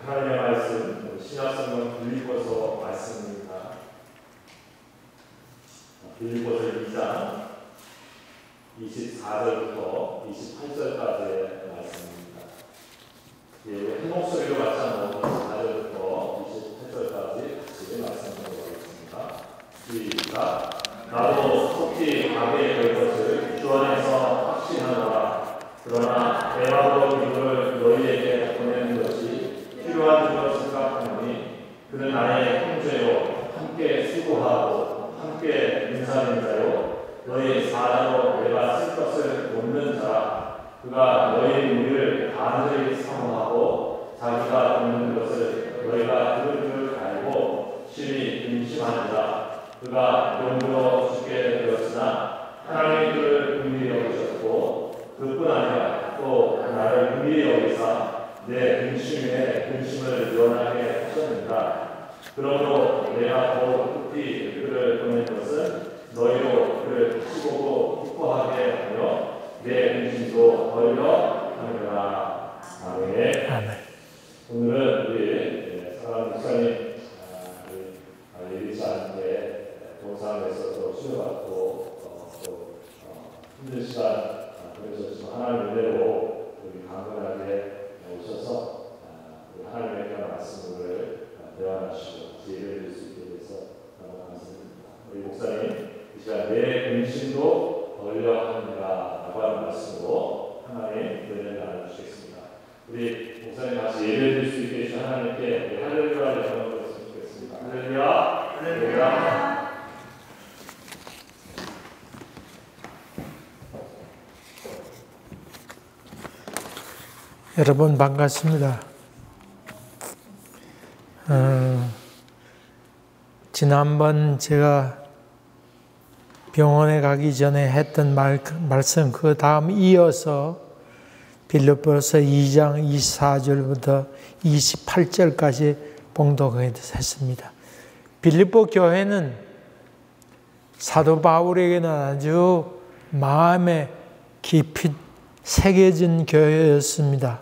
하나님의 말씀, 신약성경 빌립보서 말씀입니다. 빌립보서 2장 24절부터 28절까지의 말씀입니다. 한 목소리로 같이 한번 24절부터 28절까지 같이 말씀드리도록 하겠습니다. 시작. 나도 속히 가게 될 것을 주 안에서 확신하노라. 그러나 대마로 이를 너희에게 보내는 것이 필요한 줄로 생각하노니 그는 나의 형제요 함께 수고하고 함께 인사하는 자요 너희 사자로 내가 쓸 것을 돕는 자라. 그가 너희 무리를 간절히 사모하고 자기가 듣는 것을 너희가 들을 줄 알고 심히 근심하느라. 그가 병들어 죽게 되었으나 하나님이 그를 긍휼히 여기셨고 그뿐 아니라 또 나를 긍휼히 여기사 내 근심에 근심을 면하게 하셨느니라. 그러므로 내가 더욱 급히 그를 보낸 것은 너희로 그를 다시 보고 기뻐하게 하며 내 근심도 덜려 하느니라. 아멘. 오늘은 우리 사랑하는 목사님 예리사한테 동산에서도 치료받고 또 힘든 시간 보내셨지만 하나님 은혜로 우리 강건하게 오셔서 우리 하나님의 그런 말씀을 대화하시고 예배를 드릴 수 있게 돼서 너무 감사드립니다. 우리 목사님 이 시간 내 근심도 덜려 하느니라 라고 하는 말씀으로 하나님 은혜를 나눠주시겠습니다. 우리 목사님 같이 예배를 드릴 수 있게 해주신 하나님께 우리 할렐루야를 전하도록 하겠습니다. 할렐루야, 할렐루야. 여러분 반갑습니다. 지난번 제가 병원에 가기 전에 했던 말씀 그 다음 이어서 빌립보서 2장 24절부터 28절까지 봉독했습니다. 빌립보 교회는 사도 바울에게는 아주 마음에 깊이 새겨진 교회였습니다.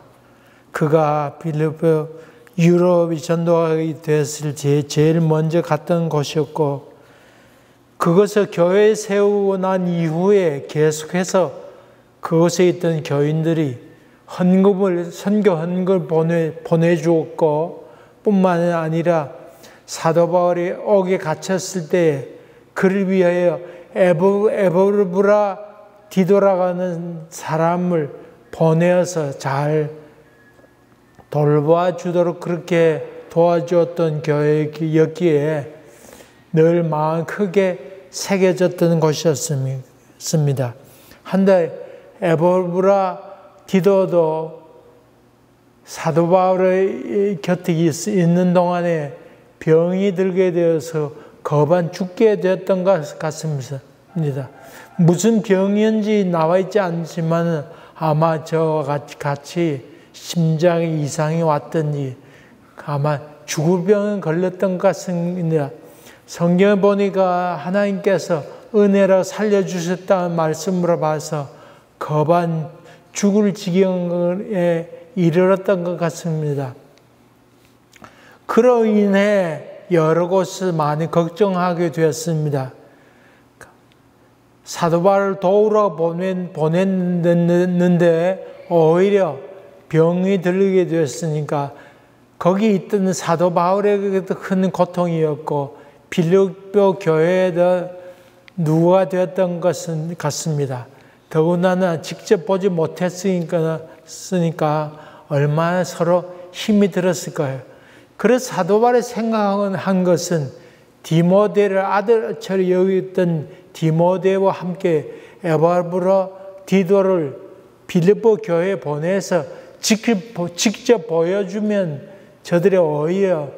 그가 빌립보 유럽이 전도하게 되었을 때 제일 먼저 갔던 곳이었고 그것을 교회에 세우고 난 이후에 계속해서 그곳에 있던 교인들이 선교 헌금을 보내주었고 뿐만 아니라 사도 바울이 옥에 갇혔을 때 그를 위하여 에보브라 뒤돌아가는 사람을 보내어서 잘 돌봐주도록 그렇게 도와주었던 교회였기에 늘 마음 크게 새겨졌던 것이었습니다. 한데 에보브라 디도도 사도 바울의 곁에 있는 동안에 병이 들게 되어서 거반 죽게 되었던 것 같습니다. 무슨 병이었는지 나와 있지 않지만 아마 저와 같이 심장에 이상이 왔든지 아마 죽을 병에 걸렸던 것 같습니다. 성경에 보니까 하나님께서 은혜로 살려주셨다는 말씀으로 봐서 거반 죽을 지경에 이르렀던 것 같습니다. 그로 인해 여러 곳을 많이 걱정하게 되었습니다. 사도 바울을 도우러 보냈는데 오히려 병이 들리게 되었으니까 거기 있던 사도 바울에게도 큰 고통이었고 빌립보 교회에도 누가 되었던 것은 같습니다. 더군다나 직접 보지 못했으니까 얼마나 서로 힘이 들었을까요? 그래서 사도 바울이 생각한 것은 디모데를 아들처럼 여겼던 디모데와 함께 에바브라 디도를 빌립보 교회에 보내서 직접 보여주면 저들이 오히려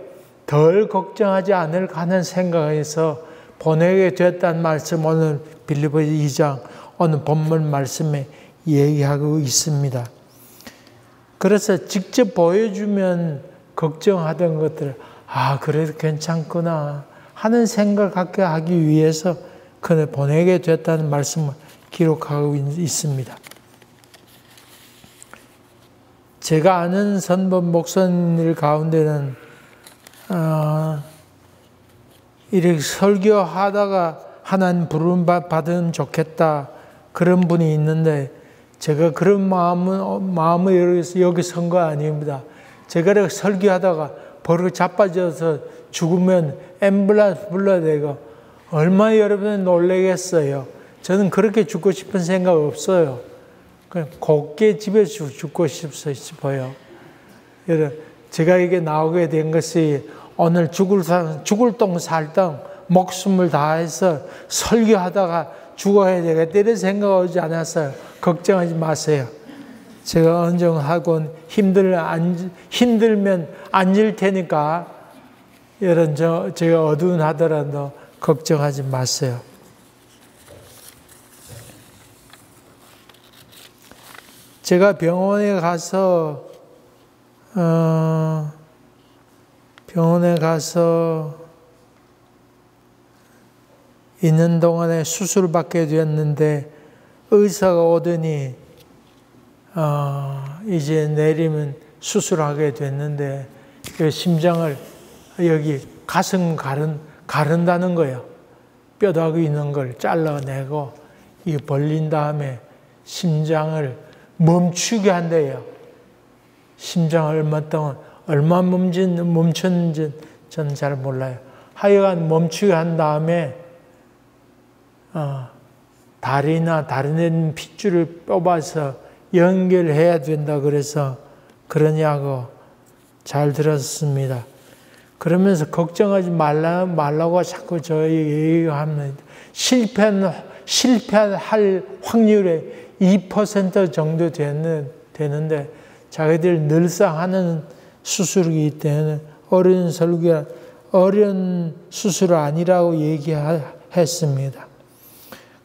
덜 걱정하지 않을까 하는 생각에서 보내게 되었다는 말씀 오늘 빌립보 2장 오늘 본문 말씀에 얘기하고 있습니다. 그래서 직접 보여주면 걱정하던 것들을 그래도 괜찮구나 하는 생각을 갖게 하기 위해서 그를 보내게 됐다는 말씀을 기록하고 있습니다. 제가 아는 선본 목사님들 가운데는 이렇게 설교하다가 하나님 부름 받으면 좋겠다 그런 분이 있는데 제가 그런 마음을 여기 선 거 아닙니다. 제가 이렇게 설교하다가 버릇 자빠져서 죽으면 앰뷸런스 불러야 되고 얼마나 여러분이 놀라겠어요. 저는 그렇게 죽고 싶은 생각 없어요. 그냥 곱게 집에서 죽고 싶어요. 제가 이게 나오게 된 것이 오늘 죽을 똥 살 똥 목숨을 다해서 설교하다가 죽어야 되겠다 이런 생각 오지 않았어요. 걱정하지 마세요. 제가 언정하고 힘들면 앉을 테니까 제가 어두운 하더라도 걱정하지 마세요. 제가 병원에 가서 있는 동안에 수술받게 되었는데 의사가 오더니 이제 내리면 수술하게 됐는데 심장을 여기 가슴 가른다는 거예요. 뼈다귀 있는 걸 잘라내고 이 벌린 다음에 심장을 멈추게 한대요. 심장을 얼마 멈췄는지 저는 잘 몰라요. 하여간 멈추게 한 다음에 다리나 다른 핏줄을 뽑아서 연결해야 된다 그래서 그러냐고 잘 들었습니다. 그러면서 걱정하지 말라고 자꾸 저희 얘기합니다. 실패할 확률이 2% 정도 되는데 자기들 늘상 하는 수술이기 때문에 어려운 수술 아니라고 얘기했습니다.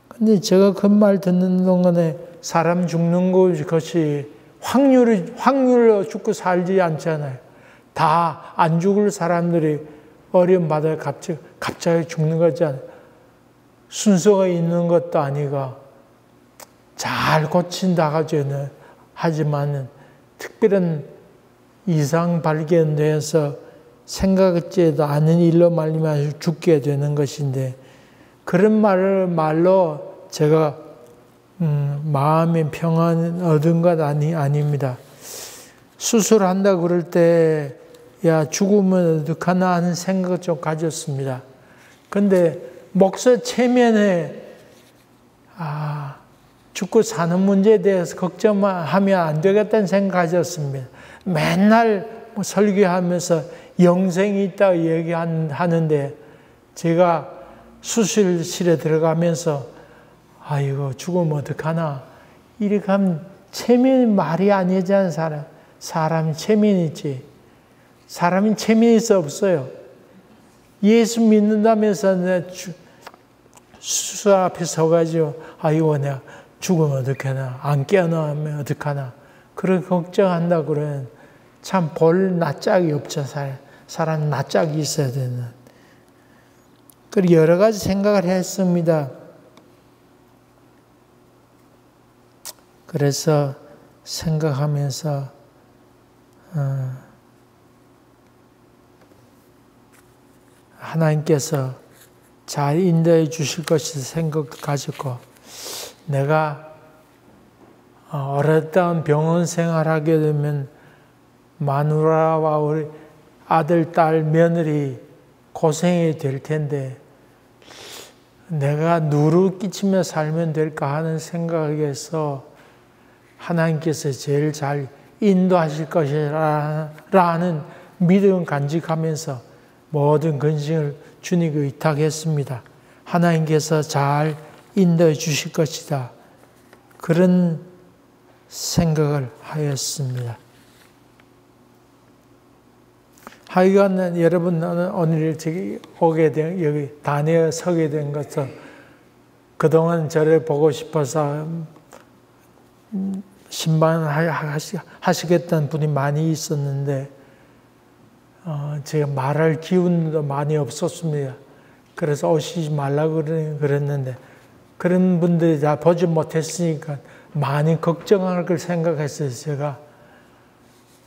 근데 제가 그 말 듣는 동안에 사람 죽는 것이 확률로 죽고 살지 않잖아요. 다 안 죽을 사람들이 어려움 받아요. 갑자기 죽는 거잖아요. 순서가 있는 것도 아니고 잘 고친다고 하지만 특별한 이상 발견되어서 생각지도 않은 일로 말미암아 죽게 되는 것인데 그런 말로 제가 마음의 평안 얻은 것 아닙니다. 수술한다 그럴 때 야 죽으면 어떡하나 하는 생각을 좀 가졌습니다. 근데 목사 체면에 죽고 사는 문제에 대해서 걱정하면 안 되겠다는 생각 가졌습니다. 맨날 설교하면서 영생이 있다고 얘기하는데 제가 수술실에 들어가면서 아이고 죽으면 어떡하나 이렇게 하면 체면이 말이 아니잖아요. 사람이 체면이 있지. 사람이 체면이 있어 없어요. 예수 믿는다면서 내가 수술 앞에 서가지고 아이고 내가 죽으면 어떡하나 안 깨어나면 어떡하나 그렇게 걱정한다 그러면 참 볼 낯짝이 없죠. 사람 낯짝이 있어야 되는. 그리고 여러 가지 생각을 했습니다. 그래서 생각하면서 하나님께서 잘 인도해 주실 것이 생각 가지고 내가 오랫동안 병원 생활하게 되면 마누라와 우리 아들, 딸, 며느리 고생이 될 텐데 내가 누를 끼치며 살면 될까 하는 생각에서 하나님께서 제일 잘 인도하실 것이라는 믿음을 간직하면서 모든 근심을 주님께 의탁했습니다. 하나님께서 잘 인도해 주실 것이다. 그런 생각을 하였습니다. 하여간 여러분 오늘 오게 된 여기 단에 서게 된 것은 그동안 저를 보고 싶어서 신방하시겠다는 분이 많이 있었는데 제가 말할 기운도 많이 없었습니다. 그래서 오시지 말라고 그랬는데 그런 분들이 다 보지 못했으니까 많이 걱정할 걸 생각했어요. 제가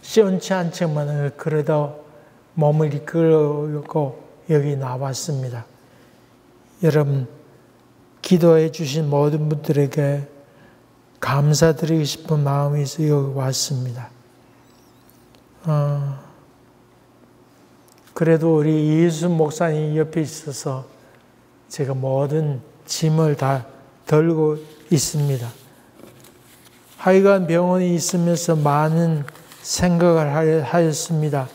시원치 않지만 그래도 몸을 이끌고 여기 나왔습니다. 여러분, 기도해 주신 모든 분들에게 감사드리고 싶은 마음이 있어 여기 왔습니다. 그래도 우리 이희순 목사님 옆에 있어서 제가 모든 짐을 다 들고 있습니다. 하여간 병원에 있으면서 많은 생각을 하였습니다.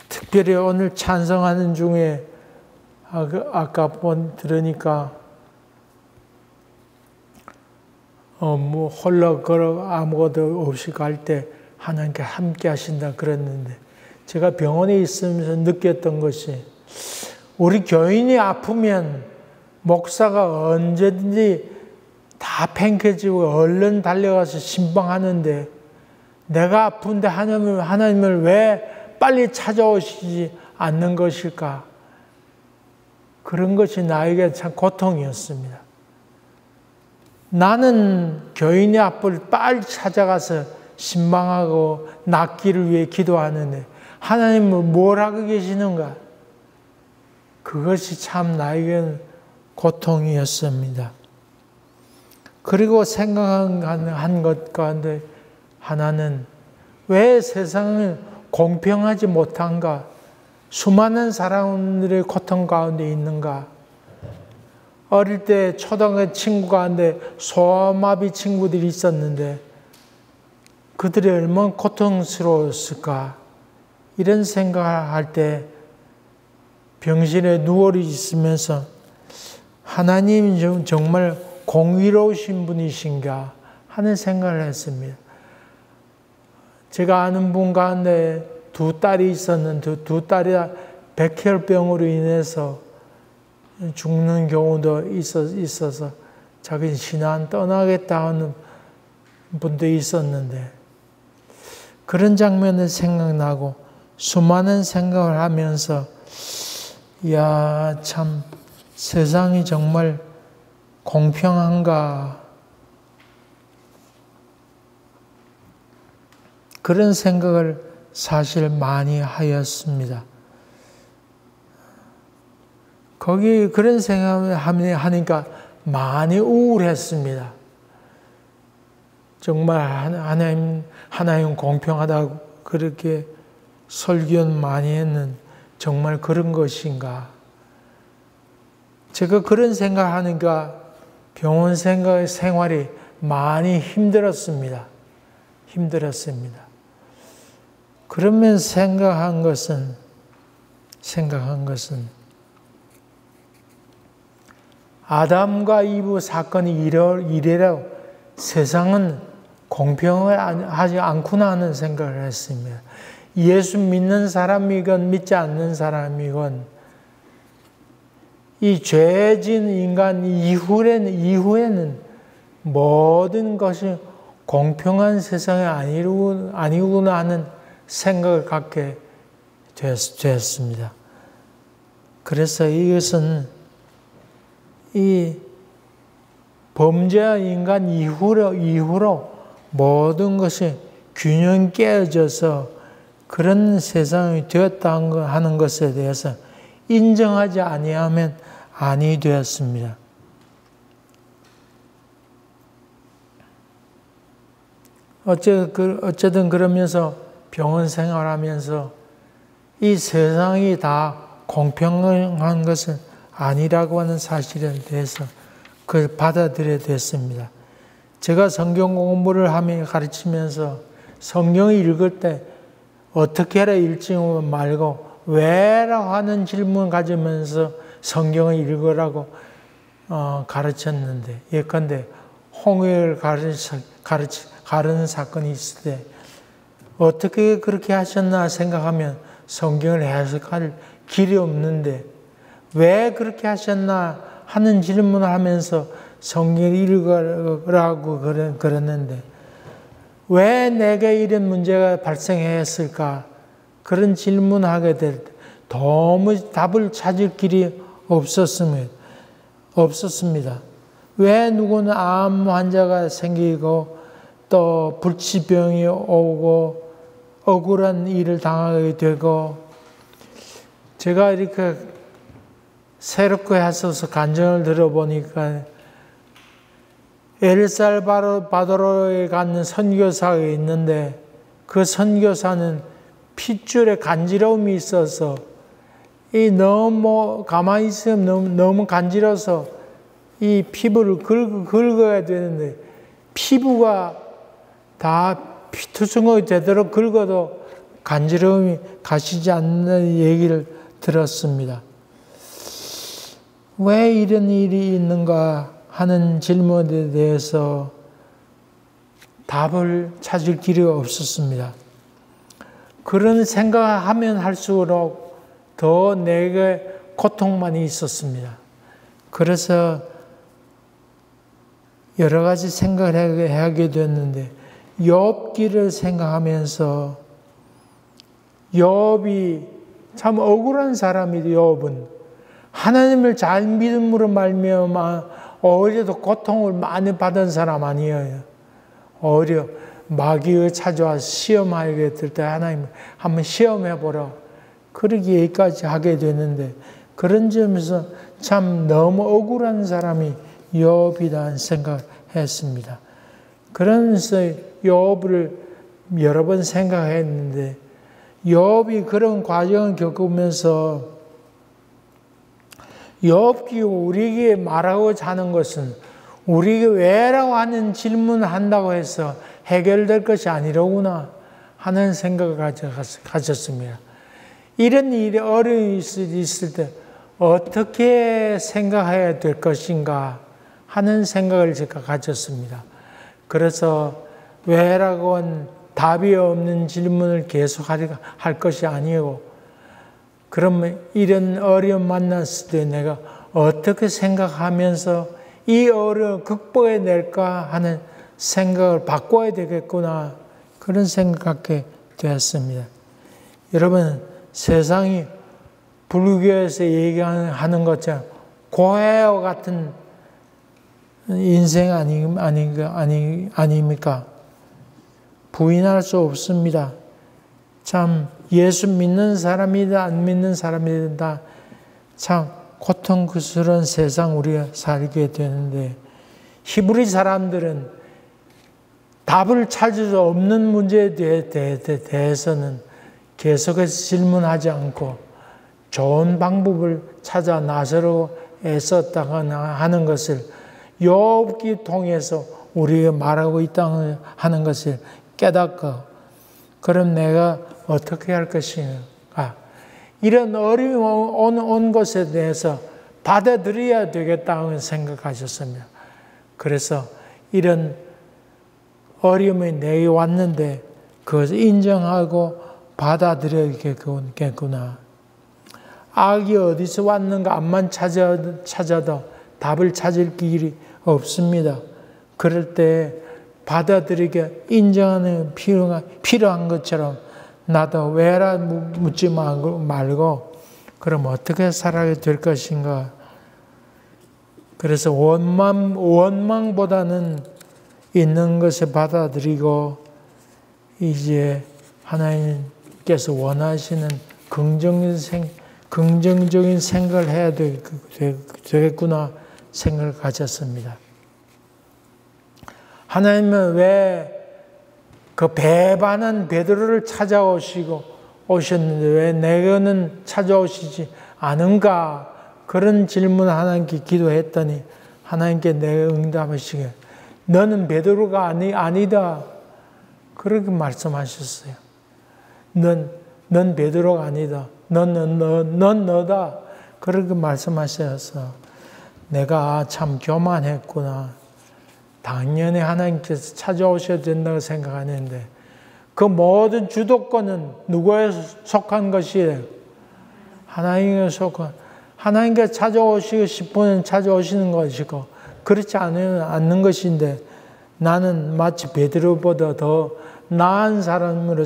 특별히 오늘 찬송하는 중에 아까 들으니까 홀로 걸어 아무것도 없이 갈 때 하나님께 함께 하신다 그랬는데 제가 병원에 있으면서 느꼈던 것이 우리 교인이 아프면 목사가 언제든지 다 팽개지고 얼른 달려가서 신방하는데 내가 아픈데 하나님을 왜 빨리 찾아오시지 않는 것일까? 그런 것이 나에게 참 고통이었습니다. 나는 교인의 앞을 빨리 찾아가서 신방하고 낫기를 위해 기도하는데 하나님은 뭘 하고 계시는가? 그것이 참 나에게는 고통이었습니다. 그리고 생각한 것 가운데 하나는 왜 세상을 공평하지 못한가? 수많은 사람들의 고통 가운데 있는가? 어릴 때 초등학교 친구 가운데 소아마비 친구들이 있었는데 그들이 얼마나 고통스러웠을까? 이런 생각을 할 때 병실에 누워 있으면서 하나님 정말 공의로우신 분이신가 하는 생각을 했습니다. 제가 아는 분 가운데 두 딸이 있었는데 두 딸이 백혈병으로 인해서 죽는 경우도 있어서 자기 신앙 떠나겠다 하는 분도 있었는데 그런 장면이 생각나고 수많은 생각을 하면서 야, 참 세상이 정말 공평한가 그런 생각을 사실 많이 하였습니다. 거기 그런 생각을 하니까 많이 우울했습니다. 정말 하나님 공평하다고 그렇게 설교는 많이 했는 정말 그런 것인가? 제가 그런 생각하니까 병원 생활이 많이 힘들었습니다. 그러면 생각한 것은 아담과 이브 사건이 이래라 세상은 공평을 하지 않구나 하는 생각을 했습니다. 예수 믿는 사람이건 믿지 않는 사람이건 이 죄진 인간 이후에는 모든 것이 공평한 세상이 아니구나 하는 생각을 갖게 되었습니다. 그래서 이것은 이 범죄한 인간 이후로 모든 것이 균형 깨어져서 그런 세상이 되었다 하는 것에 대해서 인정하지 아니하면 아니 되었습니다. 어쨌든 그러면서 병원 생활하면서 이 세상이 다 공평한 것은 아니라고 하는 사실에 대해서 그걸 받아들여야 됐습니다. 제가 성경 공부를 하며 가르치면서 성경을 읽을 때 어떻게 해라 읽지 말고 왜라고 하는 질문을 가지면서 성경을 읽으라고 가르쳤는데 예컨대 홍해를 가르는 사건이 있을 때 어떻게 그렇게 하셨나 생각하면 성경을 해석할 길이 없는데 왜 그렇게 하셨나 하는 질문을 하면서 성경을 읽으라고 그랬는데 왜 내게 이런 문제가 발생했을까? 그런 질문을 하게 될 때 도무지 답을 찾을 길이 없었습니다. 왜 누구는 암 환자가 생기고 또 불치병이 오고 억울한 일을 당하게 되고, 제가 이렇게 새롭게 하셔서 간증을 들어보니까 엘살바도르에 가는 선교사가 있는데, 그 선교사는 핏줄에 간지러움이 있어서 이 너무 가만히 있으면 너무 간지러서 이 피부를 긁어야 되는데, 피부가 다 피투성이 되도록 긁어도 간지러움이 가시지 않는 얘기를 들었습니다. 왜 이런 일이 있는가 하는 질문에 대해서 답을 찾을 길이 없었습니다. 그런 생각을 하면 할수록 더 내게 고통만이 있었습니다. 그래서 여러 가지 생각을 하게 됐는데, 욥기를 생각하면서, 욥이 참 억울한 사람이에요. 욥은 하나님을 잘 믿음으로 말미암아 오히려 고통을 많이 받은 사람 아니에요. 오히려 마귀가 찾아와서 시험하게 될 때 하나님 한번 시험해보라, 그렇게 얘기까지 하게 되는데, 그런 점에서 참 너무 억울한 사람이 욥이라는 생각을 했습니다. 그러면서 욥을 여러 번 생각했는데, 욥이 그런 과정을 겪으면서 욥이 우리에게 말하고자 하는 것은, 우리에게 왜라고 하는 질문을 한다고 해서 해결될 것이 아니로구나 하는 생각을 가졌습니다. 이런 일이 어려움이 있을 때 어떻게 생각해야 될 것인가 하는 생각을 제가 가졌습니다. 그래서 왜라고 한 답이 없는 질문을 계속 할 것이 아니고, 그러면 이런 어려움 만났을 때 내가 어떻게 생각하면서 이 어려움을 극복해낼까 하는 생각을 바꿔야 되겠구나, 그런 생각을 되었습니다. 여러분, 세상이 불교에서 얘기하는 것처럼 고해와 같은 인생 아닙니까? 부인할 수 없습니다. 참 예수 믿는 사람이다 안 믿는 사람이다 참 고통스러운 세상 우리가 살게 되는데, 히브리 사람들은 답을 찾을 수 없는 문제에 대해서는 계속해서 질문하지 않고 좋은 방법을 찾아 나서로 애썼다거나 하는 것을 욥기 통해서 우리가 말하고 있다는 하는 것을 깨닫고, 그럼 내가 어떻게 할 것인가, 이런 어려움이 온 것에 대해서 받아들여야 되겠다는 생각하셨습니다. 그래서 이런 어려움이 내게 왔는데 그것을 인정하고 받아들여야겠구나. 악이 어디서 왔는가 암만 찾아도 답을 찾을 길이 없습니다. 그럴 때 받아들이게 인정하는 필요한 것처럼 나도 왜라 묻지 말고 그럼 어떻게 살아야 될 것인가. 그래서 원망보다는 있는 것을 받아들이고 이제 하나님께서 원하시는 긍정적인 생각을 해야 되겠구나 생각을 가졌습니다. 하나님은 왜 그 배반한 베드로를 오셨는데 왜 내게는 찾아오시지 않은가, 그런 질문을 하나님께 기도했더니 하나님께 내가 응답하시게 너는 베드로가 아니다 그렇게 말씀하셨어요. 넌 베드로가 아니다. 넌 너다. 그렇게 말씀하셔서 내가 참 교만했구나. 당연히 하나님께서 찾아오셔야 된다고 생각하는데 그 모든 주도권은 누구에 속한 것이에요? 하나님께 속한, 하나님께 찾아오시고 싶으면 찾아오시는 것이고 그렇지 않는 것인데 나는 마치 베드로보다 더 나은 사람으로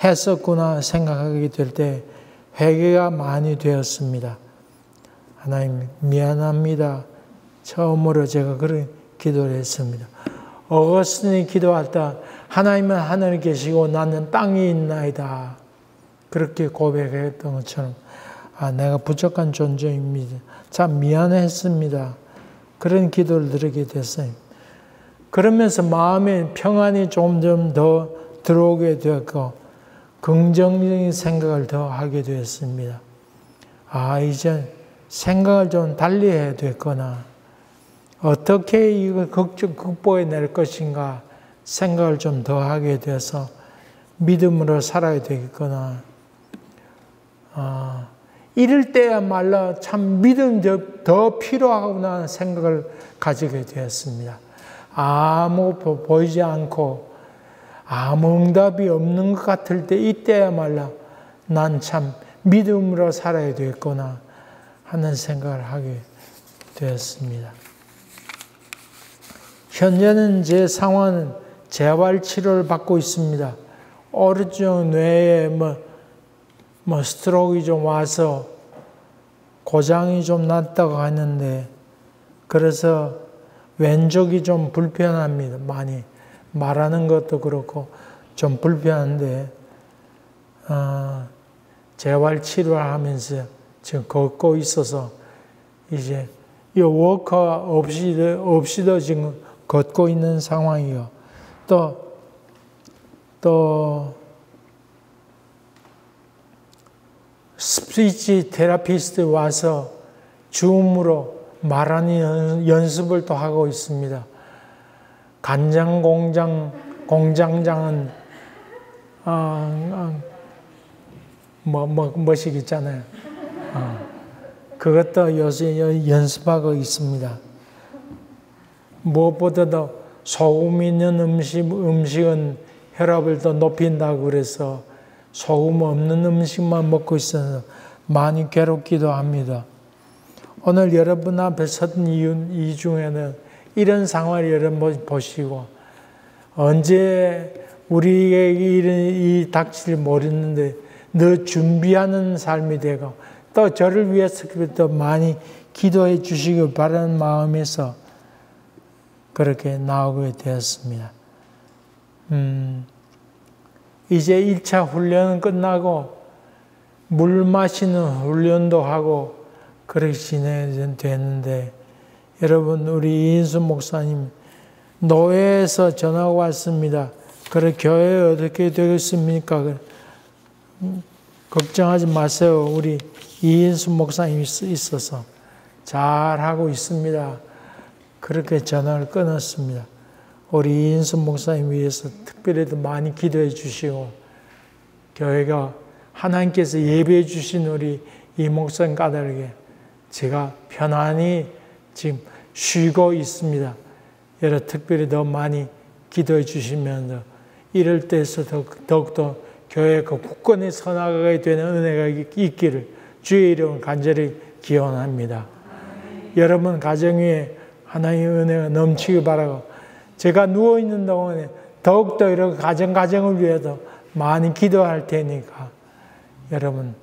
했었구나 생각하게 될 때 회개가 많이 되었습니다. 하나님 미안합니다. 처음으로 제가 그런 기도를 했습니다. 어거스틴이 기도할 때 하나님은 하늘에 계시고 나는 땅에 있나이다. 그렇게 고백했던 것처럼 내가 부족한 존재입니다. 참 미안했습니다. 그런 기도를 드리게 됐어요. 그러면서 마음에 평안이 점점 더 들어오게 되었고 긍정적인 생각을 더 하게 되었습니다. 이제 생각을 좀 달리 해야 됐구나. 어떻게 이걸 극복해낼 것인가 생각을 좀 더 하게 돼서 믿음으로 살아야 되겠구나. 이럴 때야말로 참 믿음이 더 필요하구나 생각을 가지게 되었습니다. 아무 보이지 않고 아무 응답이 없는 것 같을 때 이때야말로 난 참 믿음으로 살아야 되겠구나 하는 생각을 하게 되었습니다. 현재는 제 상황은 재활 치료를 받고 있습니다. 오른쪽 뇌에 스트로크가 좀 와서 고장이 좀 났다고 하는데 그래서 왼쪽이 좀 불편합니다. 많이 말하는 것도 그렇고 좀 불편한데 재활 치료를 하면서 지금 걷고 있어서 이제 이 워커 없이도 지금 걷고 있는 상황이요. 또 스피치 테라피스트 와서 줌으로 말하는 연습을 또 하고 있습니다. 간장 공장장은 뭐식 있잖아요. 그것도 요새 연습하고 있습니다. 무엇보다도 소금 있는 음식은 혈압을 더 높인다고 그래서 소금 없는 음식만 먹고 있어서 많이 괴롭기도 합니다. 오늘 여러분 앞에 선 이유 중에는 이런 상황을 여러분 보시고 언제 우리에게 이 닥칠 모르는데 늘 준비하는 삶이 되고 또 저를 위해서 더 많이 기도해 주시길 바라는 마음에서 그렇게 나오게 되었습니다. 이제 1차 훈련은 끝나고 물 마시는 훈련도 하고 그렇게 진행이 됐는데 여러분 우리 이인수 목사님 노회에서 전화가 왔습니다. 그래 교회 어떻게 되겠습니까? 걱정하지 마세요. 우리 이인수 목사님이 있어서 잘하고 있습니다. 그렇게 전화를 끊었습니다. 우리 이인수 목사님 위해서 특별히 많이 기도해 주시고 교회가 하나님께서 예배해 주신 우리 이 목사님 까닭에 제가 편안히 지금 쉬고 있습니다. 여러 특별히 더 많이 기도해 주시면서 이럴 때에서 더욱더 교회가 굳건히 서나가게 되는 은혜가 있기를 주의 이름으로 간절히 기원합니다. 여러분 가정 위에 하나님의 은혜가 넘치기 바라고 제가 누워있는 동안에 더욱더 이런 가정을 위해서 많이 기도할 테니까 여러분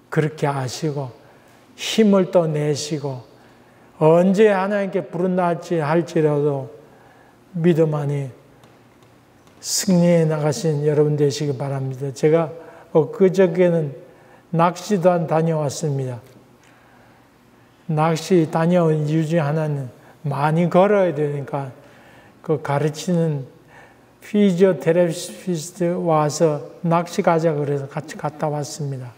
그렇게 아시고 힘을 또 내시고 언제 하나님께 부른다 할지라도 믿음 안에 승리해 나가신 여러분 되시기 바랍니다. 제가 그저께는 낚시도 다녀왔습니다. 낚시 다녀온 이유 중에 하나는 많이 걸어야 되니까 그 가르치는 피지오테라피스트 와서 낚시 가자 그래서 같이 갔다 왔습니다.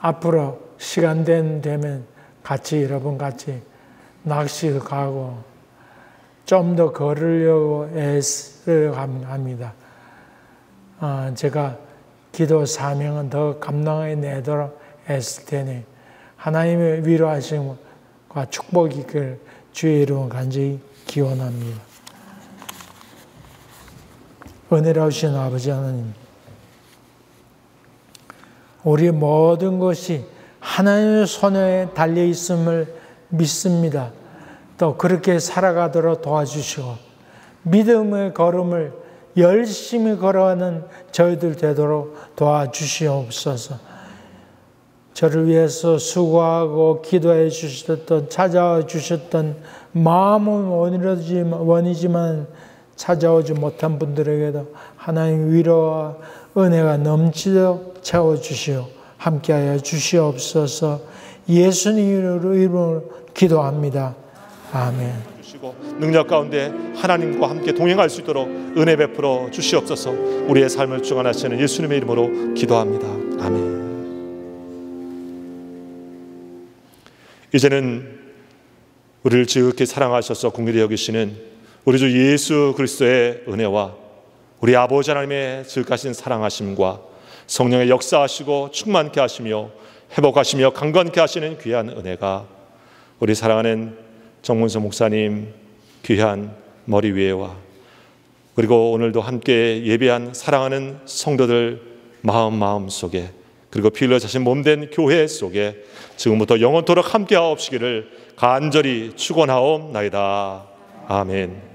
앞으로 시간 되면 여러분 같이 낚시도 가고 좀 더 걸으려고 애쓰려 합니다. 제가 기도 사명은 더 감당해내도록 애쓸 테니 하나님의 위로하심과 축복이 있기를 주의 이름으로 간절히 기원합니다. 은혜로우신 아버지 하나님, 우리의 모든 것이 하나님의 손에 달려 있음을 믿습니다. 또 그렇게 살아가도록 도와주시고 믿음의 걸음을 열심히 걸어가는 저희들 되도록 도와주시옵소서. 저를 위해서 수고하고 기도해 주셨던 찾아와 주셨던 마음은 원이지만 찾아오지 못한 분들에게도 하나님 위로와 은혜가 넘치도록 채워주시오. 함께하여 주시옵소서. 예수님의 이름으로 기도합니다. 아멘. 주시고 능력 가운데 하나님과 함께 동행할 수 있도록 은혜 베풀어 주시옵소서. 우리의 삶을 주관하시는 예수님의 이름으로 기도합니다. 아멘. 이제는 우리를 지극히 사랑하셔서 긍휼히 여기시는 우리 주 예수 그리스도의 은혜와 우리 아버지 하나님의 지극하신 사랑하심과 성령의 역사하시고 충만케 하시며 회복하시며 강건케 하시는 귀한 은혜가 우리 사랑하는 정문서 목사님 귀한 머리 위에와 그리고 오늘도 함께 예배한 사랑하는 성도들 마음 속에 그리고 피 흘려 자신 몸된 교회 속에 지금부터 영원토록 함께 하옵시기를 간절히 축원하옵나이다. 아멘.